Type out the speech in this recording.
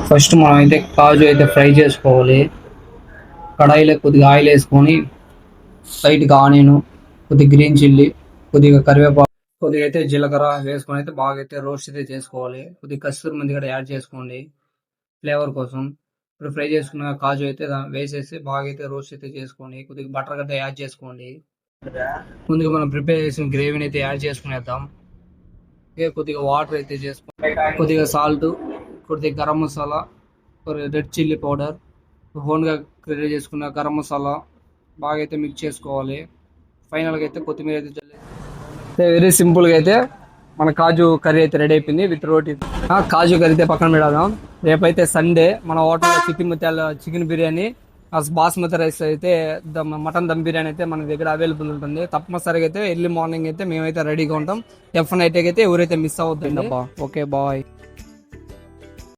First మనం అయితే కాజు అయితే ఫ్రై చేసుకోవాలి. కడాయిలో కొద్దిగా ఆయిల్ వేసుకొని లైట్గా ఆనియన్, కొద్దిగా గ్రీన్ చిల్లీ, కొద్దిగా కరివేపాకు, కొద్దిగా అయితే జీలకర్ర వేసుకొని అయితే బాగా అయితే రోస్ట్ అయితే చేసుకోవాలి. కొద్దిగా కస్తూరి మెంతి కూడా యాడ్ చేసుకోండి ఫ్లేవర్ కోసం. ఇప్పుడు ఫ్రై చేసుకున్న కాజు అయితే వేసేసి బాగా అయితే రోస్ట్ అయితే చేసుకోండి. కొద్దిగా బటర్ గడ్డ యాడ్ చేసుకోండి. ముందుగా మనం ప్రిపేర్ చేసిన గ్రేవీని అయితే యాడ్ చేసుకునేద్దాం. కొద్దిగా వాటర్ అయితే చేసుకోండి, కొద్దిగా సాల్ట్, కొద్దిగా గరం మసాలా, కొద్దిగా రెడ్ చిల్లీ పౌడర్, ఓన్గా ప్రిపేర్ చేసుకున్న గరం మసాలా బాగా అయితే మిక్స్ చేసుకోవాలి. ఫైనల్గా అయితే కొత్తిమీర అయితే వెరీ సింపుల్గా అయితే మన కాజు కర్రీ అయితే రెడీ అయిపోయింది విత్ రోటీ. కాజు కర్రీ అయితే పక్కన పెడదాం. రేపైతే సండే మన హోటల్లో చికెన్ బిర్యానీ, బాస్మతి రైస్ అయితే మటన్ దమ్ బిర్యానీ అయితే మన దగ్గర అవైలబుల్ ఉంటుంది. తప్పనిసరిగా అయితే ఎర్లీ మార్నింగ్ అయితే మేమైతే రెడీగా ఉంటాం. డెఫినెట్ అయితే ఎవరైతే మిస్ అవుతుంది. Okay bye.